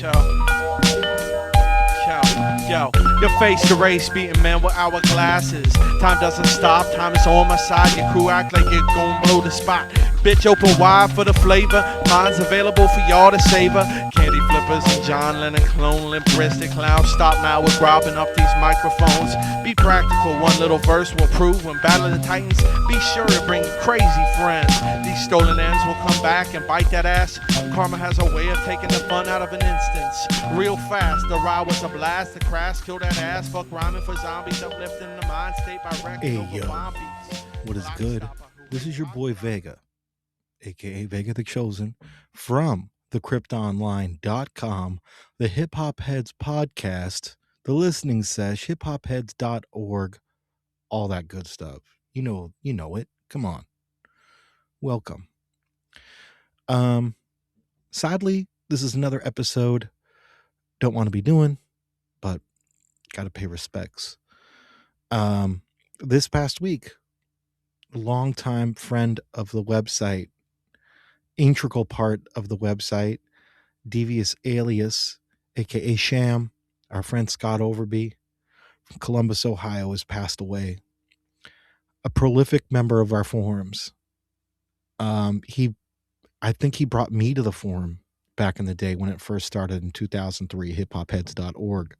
Yo, your face the race beating man with hourglasses. Time doesn't stop, time is on my side. Your crew act like you're gon' blow the spot. Bitch, open wide for the flavor. Mine's available for y'all to savor. Candy flippers and John Lennon clone, limp wristed clowns. Stop now, we're grabbing up these microphones. Be practical, one little verse will prove. When battling the titans, be sure to bring crazy friends. These stolen ends will come back and bite that ass. Karma has a way of taking the fun out of an instance. Real fast, the ride was a blast. The crash, kill that ass. Fuck rhyming for zombies, uplifting the mind state by record Hey, over yo. bomb beats. What is good? This is your boy Vega, aka Vega the Chosen, from thecryptonline.com, the HipHopHeads podcast, the listening sesh, hiphopheads.org, all that good stuff. You know it. Come on. Welcome. Sadly, this is another episode don't want to be doing, but got to pay respects. This past week, longtime friend of the website, integral part of the website, Dvsalias, aka Sham, our friend Scott Overby from Columbus, Ohio, has passed away. A prolific member of our forums. I think he brought me to the forum back in the day when it first started in 2003, hiphopheads.org,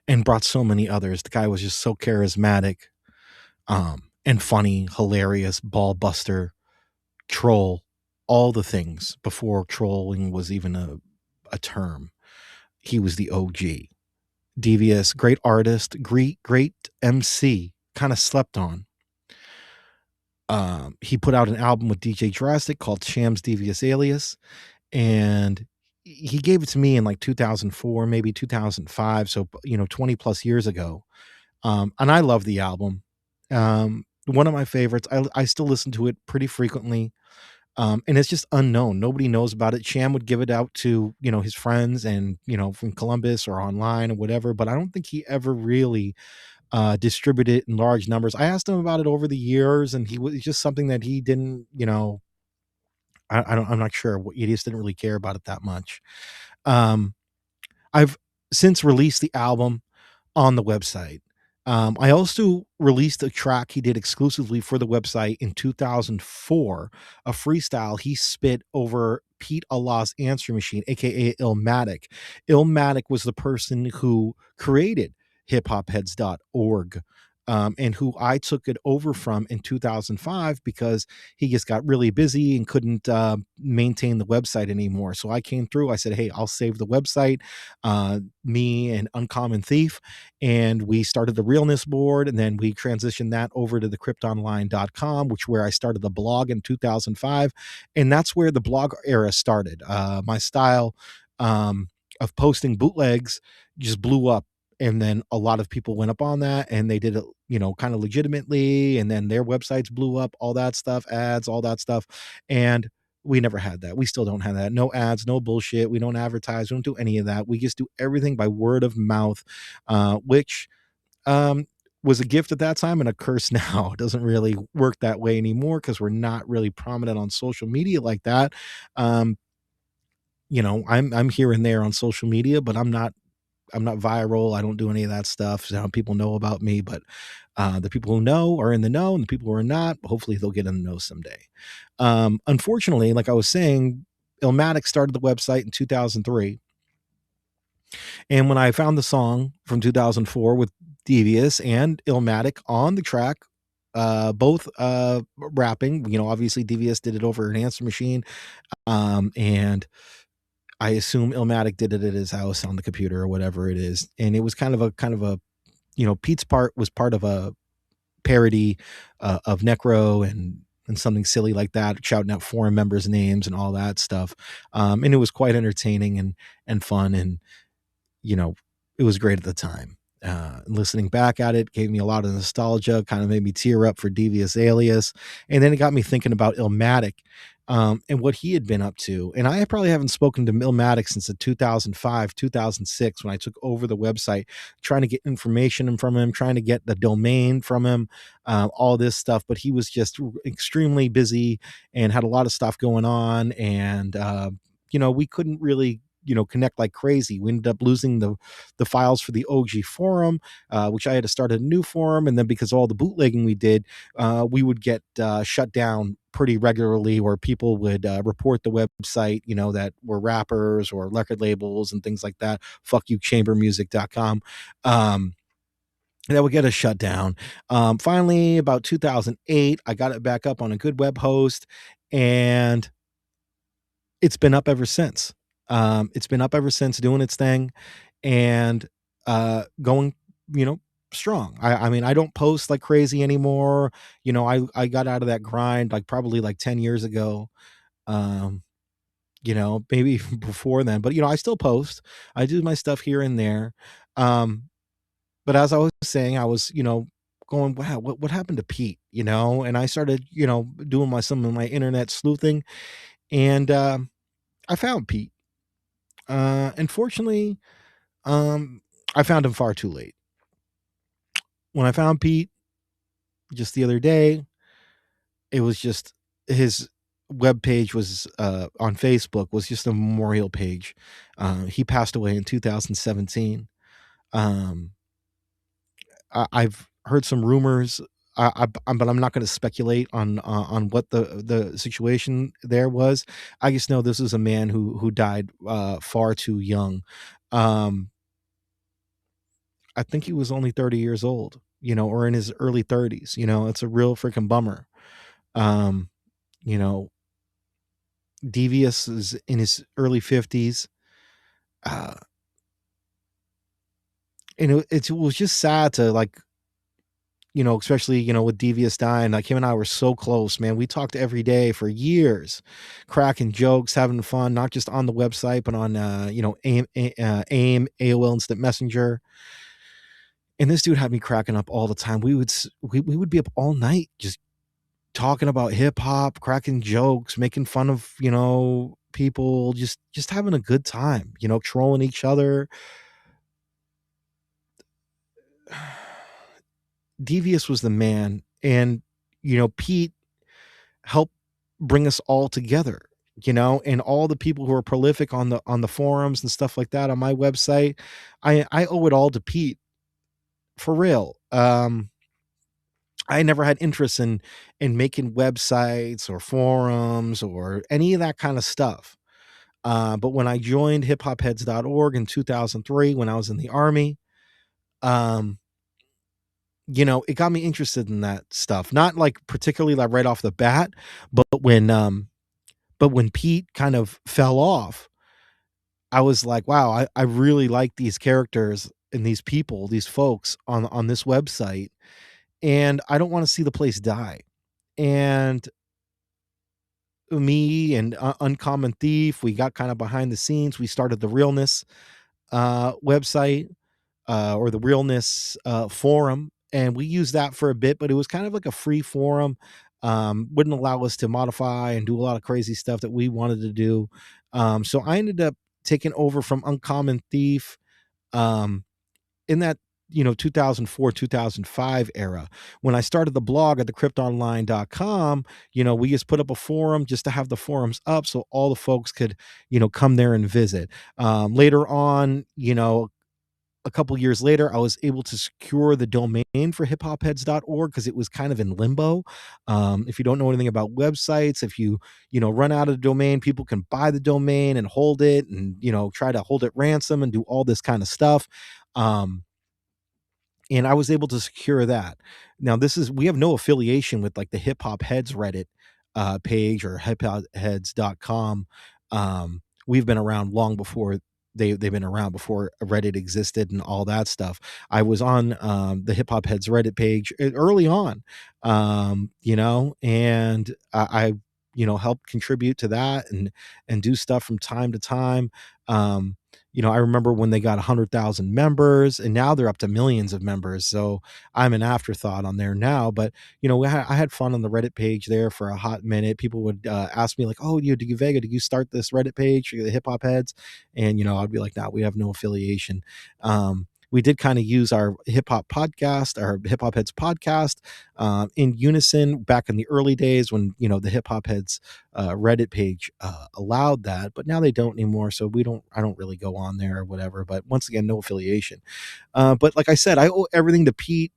and brought so many others. The guy was just so charismatic, and funny, hilarious, ball buster, troll, all the things before trolling was even a term. He was the OG. Devious, great artist, great MC, kind of slept on. He put out an album with DJ Drastic called Sham's Dvsalias, and he gave it to me in like 2004, maybe 2005, so 20 plus years ago. And I love the album. One of my favorites. I still listen to it pretty frequently. And it's just unknown. Nobody knows about it. Sham would give it out to, his friends and, from Columbus or online or whatever, but I don't think he ever really distributed it in large numbers. I asked him about it over the years, and he was just something that he didn't, I'm not sure. He just didn't really care about it that much. I've since released the album on the website. I also released a track he did exclusively for the website in 2004, a freestyle he spit over Pete Allah's answer machine, aka Illmatic. Illmatic was the person who created hiphopheads.org, and who I took it over from in 2005 because he just got really busy and couldn't maintain the website anymore. So I came through. I said, hey, I'll save the website, me and Uncommon Thief, and we started the Realness board, and then we transitioned that over to thecryptonline.com, where I started the blog in 2005, and that's where the blog era started. My style of posting bootlegs just blew up. And then a lot of people went up on that, and they did it, kind of legitimately. And then their websites blew up, all that stuff, ads, all that stuff. And we never had that. We still don't have that. No ads, no bullshit. We don't advertise. We don't do any of that. We just do everything by word of mouth, which was a gift at that time and a curse now. It doesn't really work that way anymore because we're not really prominent on social media like that. I'm here and there on social media, but I'm not viral. I don't do any of that stuff. So people know about me, but the people who know are in the know, and the people who are not, hopefully they'll get in the know someday. Unfortunately, like I was saying, Illmatic started the website in 2003. And when I found the song from 2004 with Devious and Illmatic on the track, both rapping, obviously Devious did it over an answer machine. And I assume Illmatic did it at his house on the computer or whatever it is. And it was kind of a, Pete's part was part of a parody of Necro and something silly like that, shouting out foreign members' names and all that stuff. And it was quite entertaining and fun. And, it was great at the time. Listening back at it gave me a lot of nostalgia, kind of made me tear up for Dvsalias. And then it got me thinking about Illmatic, and what he had been up to. And I probably haven't spoken to Illmatic since 2005, 2006, when I took over the website, trying to get information from him, trying to get the domain from him, all this stuff. But he was just extremely busy and had a lot of stuff going on. And, we couldn't really connect like crazy. We ended up losing the files for the OG forum, which I had to start a new forum, and then because of all the bootlegging we did, we would get shut down pretty regularly, where people would report the website, that were rappers or record labels and things like that. Fuck you, chambermusic.com. That would get us shut down. Finally, about 2008, I got it back up on a good web host, and it's been up ever since. It's been up ever since, doing its thing, and going, strong. I mean, I don't post like crazy anymore. I got out of that grind like probably like 10 years ago. Um, maybe even before then, but I still post. I do my stuff here and there. Um, but as I was saying, I was, going, wow, what happened to Pete? And I started, doing some of my internet sleuthing, and I found Pete. Unfortunately, I found him far too late. When I found Pete just the other day, it was just his web page was on Facebook was just a memorial page. He passed away in 2017. Um, I've heard some rumors, but I'm not going to speculate on what the situation there was. I just know this is a man who died far too young. Um, I think he was only 30 years old, or in his early 30s. It's a real freaking bummer. Um, you know, Devious is in his early 50s. Uh, and it was just sad to like, especially, with Devious dying, like him and I were so close, man. We talked every day for years, cracking jokes, having fun, not just on the website, but on, AIM, AOL Instant Messenger. And this dude had me cracking up all the time. We would be up all night just talking about hip hop, cracking jokes, making fun of, people, just having a good time, trolling each other. Devious was the man, and Pete helped bring us all together, and all the people who are prolific on the forums and stuff like that on my website. I owe it all to Pete, for real. I never had interest in making websites or forums or any of that kind of stuff. But when I joined hiphopheads.org in 2003, when I was in the army, um, it got me interested in that stuff. Not like particularly like right off the bat, but when Pete kind of fell off, I was like, wow, I really like these characters and these people, these folks on this website, and I don't want to see the place die. And me and Uncommon Thief, we got kind of behind the scenes. We started the Realness website, or the Realness forum, and we used that for a bit, but it was kind of like a free forum. Wouldn't allow us to modify and do a lot of crazy stuff that we wanted to do. So I ended up taking over from Uncommon Thief um, in that 2004 2005 era. When I started the blog at decryptonline.com, we just put up a forum just to have the forums up so all the folks could come there and visit. Later on, a couple years later, I was able to secure the domain for hiphopheads.org because it was kind of in limbo. If you don't know anything about websites, if run out of the domain, people can buy the domain and hold it and, try to hold it ransom and do all this kind of stuff. And I was able to secure that. Now, we have no affiliation with like the Hip Hop Heads Reddit page or hiphopheads.com. We've been around long before they've been around before Reddit existed and all that stuff. I was on the Hip Hop Heads Reddit page early on, and I helped contribute to that and do stuff from time to time. I remember when they got 100,000 members, and now they're up to millions of members. So I'm an afterthought on there now. But I had fun on the Reddit page there for a hot minute. People would ask me like, "Oh, Vega, did you start this Reddit page for the Hip Hop Heads?" And I'd be like, "No, we have no affiliation." we did kind of use our hip hop podcast, our Hip Hop Heads podcast, in unison back in the early days when, the Hip Hop Heads Reddit page allowed that, but now they don't anymore. So I don't really go on there or whatever. But once again, no affiliation. But like I said, I owe everything to Pete,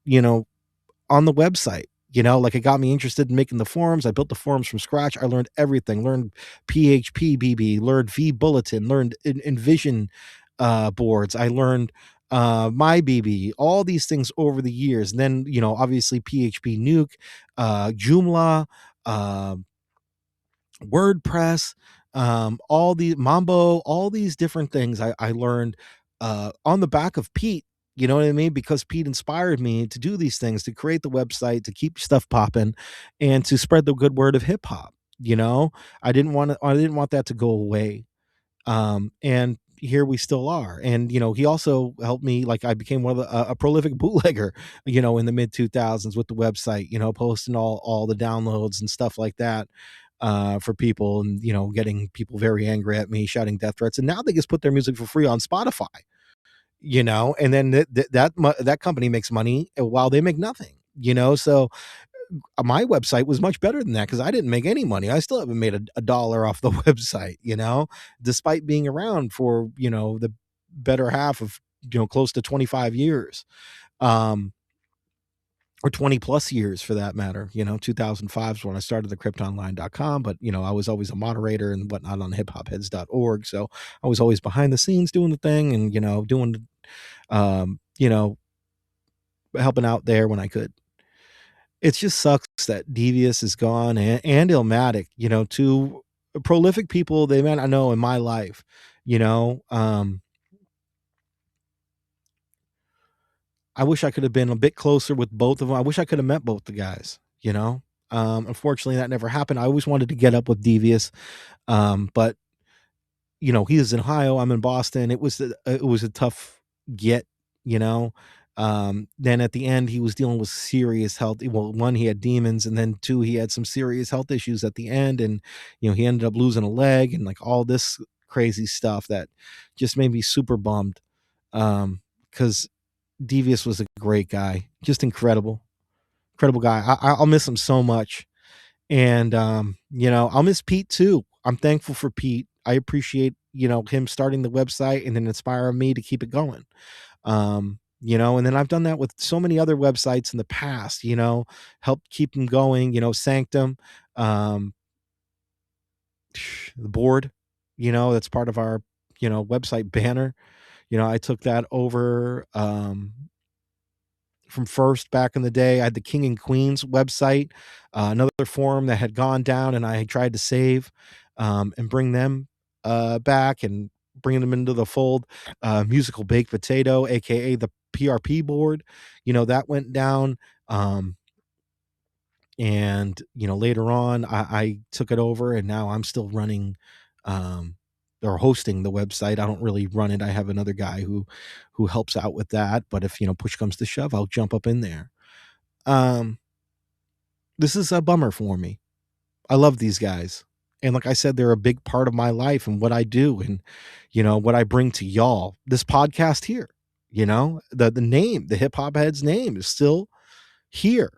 you know, on the website. Like, it got me interested in making the forums. I built the forums from scratch. I learned everything, learned PHP BB, learned V Bulletin, learned Envision boards. I learned my BB, all these things over the years. And then, obviously PHP Nuke, Joomla, uh, WordPress, all the Mambo, all these different things I learned on the back of Pete. You know what I mean? Because Pete inspired me to do these things, to create the website, to keep stuff popping, and to spread the good word of hip hop. I didn't want that to go away. And here we still are. And he also helped me. Like, I became one of a prolific bootlegger, in the mid 2000s with the website, posting all the downloads and stuff like that for people, and getting people very angry at me, shouting death threats. And now they just put their music for free on Spotify. And then that company makes money while they make nothing. So my website was much better than that, because I didn't make any money. I still haven't made a dollar off the website, despite being around for, the better half of, close to 25 years, or 20 plus years for that matter. 2005 is when I started the cryptonline.com, but I was always a moderator and whatnot on hiphopheads.org. So I was always behind the scenes doing the thing, and, doing, helping out there when I could. It just sucks that Devious is gone, and Illmatic, two prolific people they meant I know in my life. I wish I could have been a bit closer with both of them. I wish I could have met both the guys. Unfortunately, that never happened. I always wanted to get up with Devious, but he is in Ohio. I'm in Boston. It was a tough get. you know. Then at the end, he was dealing with serious health. Well, one, he had demons, and then two, he had some serious health issues at the end, and he ended up losing a leg and like all this crazy stuff that just made me super bummed. Because Devious was a great guy, just incredible guy. I'll miss him so much, and I'll miss Pete too. I'm thankful for Pete. I appreciate him starting the website and then inspiring me to keep it going. And then I've done that with so many other websites in the past, helped keep them going, Sanctum, the board, that's part of our, website banner. I took that over, from First back in the day. I had the King and Queens website, another forum that had gone down, and I tried to save, and bring them, back and bringing them into the fold. Musical Baked Potato, aka the PRP board, that went down. And later on, I took it over, and now I'm still running, or hosting the website. I don't really run it. I have another guy who helps out with that. But if push comes to shove, I'll jump up in there. This is a bummer for me. I love these guys. And like I said, they're a big part of my life and what I do, and what I bring to y'all. This podcast here, the name, the Hip Hop Heads name, is still here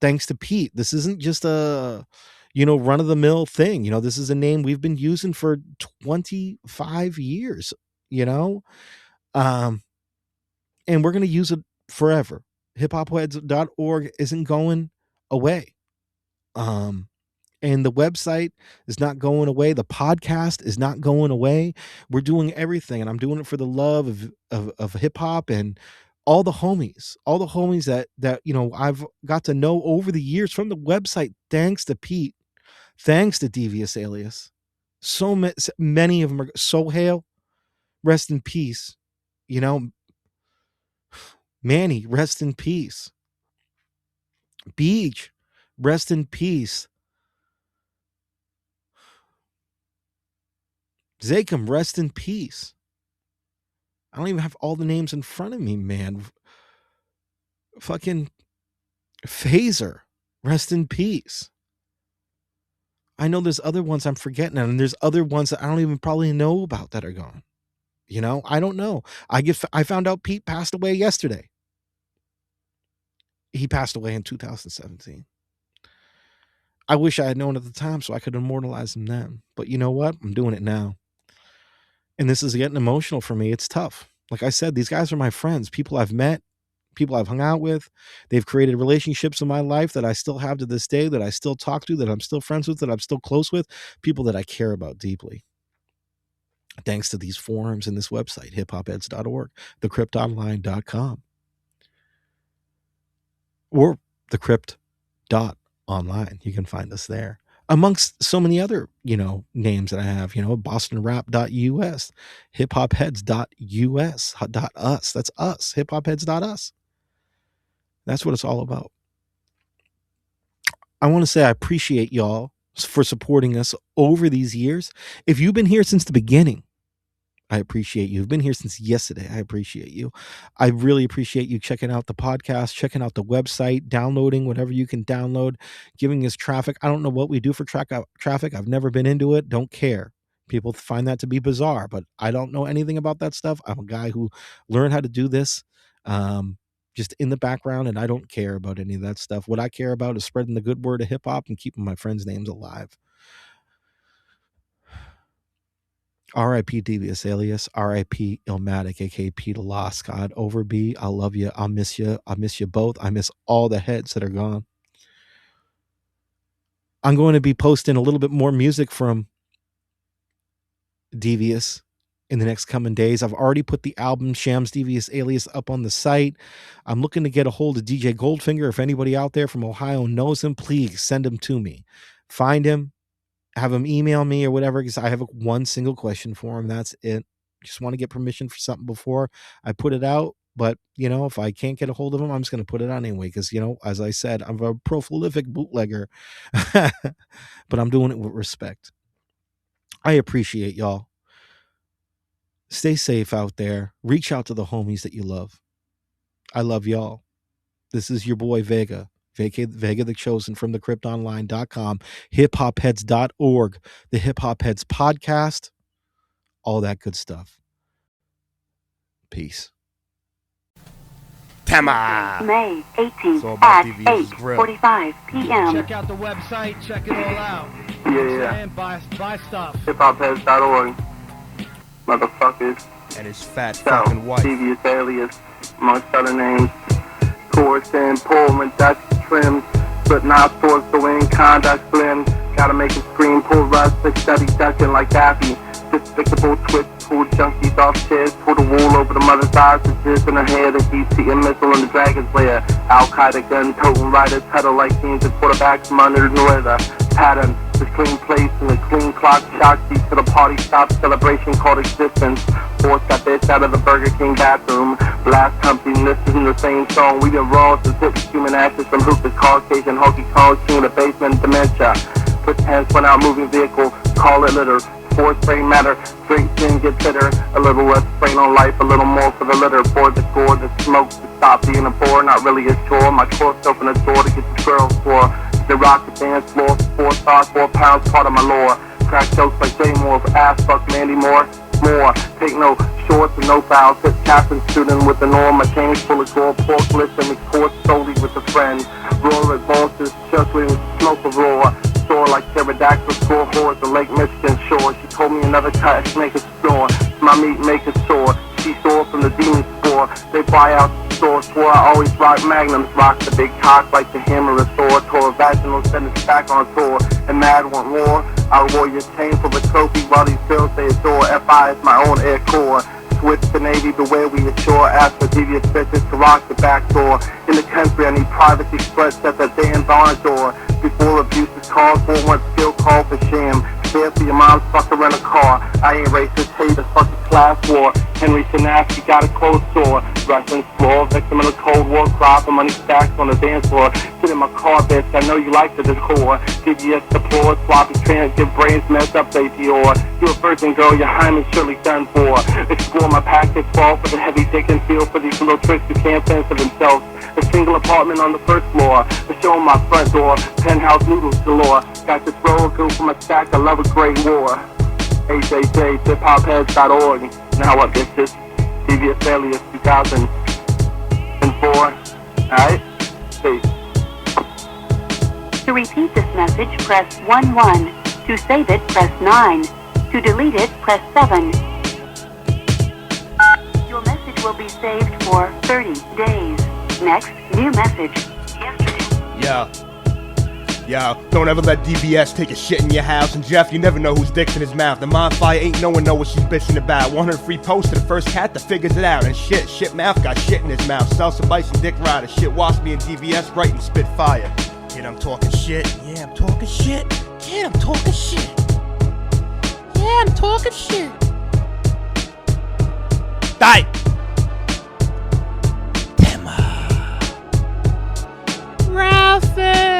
thanks to Pete. This isn't just a run of the mill thing. This is a name we've been using for 25 years. Um, and we're gonna use it forever. HipHopHeads.org isn't going away. And the website is not going away. The podcast is not going away. We're doing everything, and I'm doing it for the love of hip hop and all the homies that I've got to know over the years from the website. Thanks to Pete, thanks to Dvsalias. So many of them are Sohail, rest in peace. Manny, rest in peace. Beach, rest in peace. Zakem, rest in peace. I don't even have all the names in front of me, man. Fucking Phaser, rest in peace. I know there's other ones I'm forgetting, and there's other ones that I don't even probably know about that are gone. You know, I don't know. I found out Pete passed away yesterday. He passed away in 2017. I wish I had known at the time so I could immortalize him then. But you know what? I'm doing it now. And this is getting emotional for me. It's tough. Like I said, these guys are my friends, people I've met, people I've hung out with. They've created relationships in my life that I still have to this day, that I still talk to, that I'm still friends with, that I'm still close with, people that I care about deeply. Thanks to these forums and this website, hiphopheads.org, thecryptonline.com, or thecrypt.online. You can find us there. Amongst so many other, names that I have, bostonrap.us, hiphopheads.us, .us. That's us, hiphopheads.us. That's what it's all about. I want to say I appreciate y'all for supporting us over these years. If you've been here since the beginning, I appreciate you. You've been here since yesterday. I appreciate you. I really appreciate you checking out the podcast, checking out the website, downloading whatever you can download, giving us traffic. I don't know what we do for traffic. I've never been into it. Don't care. People find that to be bizarre, but I don't know anything about that stuff. I'm a guy who learned how to do this just in the background, and I don't care about any of that stuff. What I care about is spreading the good word of hip hop and keeping my friends' names alive. R.I.P. Dvsalias, R.I.P. Illmatic, aka Pete Lost. God, over B, I love you. I'll miss you. I miss you both. I miss all the heads that are gone. I'm going to be posting a little bit more music from Devious in the next coming days. I've already put the album Shams Devious Alias up on the site. I'm looking to get a hold of DJ Goldfinger. If anybody out there from Ohio knows him, please send him to me. Find him. Have him email me or whatever, because I have one single question for him. That's it. Just want to get permission for something before I put it out. But, if I can't get a hold of him, I'm just going to put it on anyway. Because, as I said, I'm a prolific bootlegger. But I'm doing it with respect. I appreciate y'all. Stay safe out there. Reach out to the homies that you love. I love y'all. This is your boy Vega. Vega the Chosen from thecryptonline.com, hiphopheads.org, the Hip Hop Heads podcast, all that good stuff. Peace. Tama. May 18th at 8:45 p.m. Check out the website, check it all out. Yeah. Buy stuff. HipHopHeads.org. Motherfuckers. And his fat fucking wife. Dvsalias, amongst other names. Course and pull, reduction trims, but not towards the wind, conduct blend. Gotta make it scream, pull rust, study ducking like Daffy. Despicable twist, pull junkies off chairs, pull the wool over the mother's eyes, the jizz in her hair, the heat a missile in the dragon's lair. Al-Qaeda gun, toting riders, huddle like teams and quarterbacks from under the weather. Pattern, the clean place and the clean clock, shock seat to the party stop, celebration called existence. Force got bitch out of the Burger King bathroom. Blast company listening to the same song. We been raw since hip human actors from hookers, Caucasian, honky Kong, king of the basement, dementia. Put hands one out, moving vehicle, call it litter. Force brain matter, straight sin get bitter. A little less strain on life, a little more for the litter. Board the score, the smoke to stop being a bore, not really a chore. My corpse open the door to get the girls for. The rock the dance floor, 4 stars, 4 pounds, part of my lore. Crack jokes like Jay Moore, ass fuck Mandy Moore. More, take no shorts and no fouls. Hit captain shooting with the norm. My chains full of gold, pork list and court solely with a friend. Roar at bosses, chuckling, smoke a roar. Soar like pterodactyl, score horse, the Lake Michigan shore. She told me another cut, make it snore. My meat make it sore. She saw from the demon spore. They buy out the store, swore I always rock magnums. Rock the big cock like the hammer of Thor. Tore a vaginal, send it back on tour. And mad want more. I'll wear your chain for the trophy while these girls they adore. FI is my own air core. Switch to Navy, beware we assure. Ask for devious bitches to rock the back door. In the country I need privacy spreads at that damn barn door. Before abuse is called for, one still call for sham. Fair for your mom's fucker in a car. I ain't racist, hate a fucking class war. Henry Sinatra got a closed sore. Russian floor, victim of the Cold War, crop of money stacks on the dance floor. Sit in my car, bitch, I know you like the decor. DVS deplored, sloppy trans, get brains messed up, they Dior. You a virgin girl, your hymen surely done for. Explore my package, fall for the heavy dick and feel for these little tricks who can't fend for themselves. A single apartment on the first floor. The show on my front door. Penthouse noodles galore. Got this roll good for my stack. I love a great war. HipHopHeads.org. Now what, bitches? Dvsalias 2004. Alright? Peace. To repeat this message, press 11. To save it, press 9. To delete it, press 7. Your message will be saved for 30 days. Next, new message. Yesterday. Yo, don't ever let DBS take a shit in your house. And Jeff, you never know whose dick's in his mouth. The Bonfire ain't no one know what she's bitching about. Want her free post to the first cat that figures it out. And shit mouth got shit in his mouth. Sell some bites and dick rider. Shit wasp me and DBS right and spit fire. Kid, I'm talking shit. Yeah, I'm talking shit. Kid, I'm talking shit. Yeah, I'm talking shit. Die. Ralphie.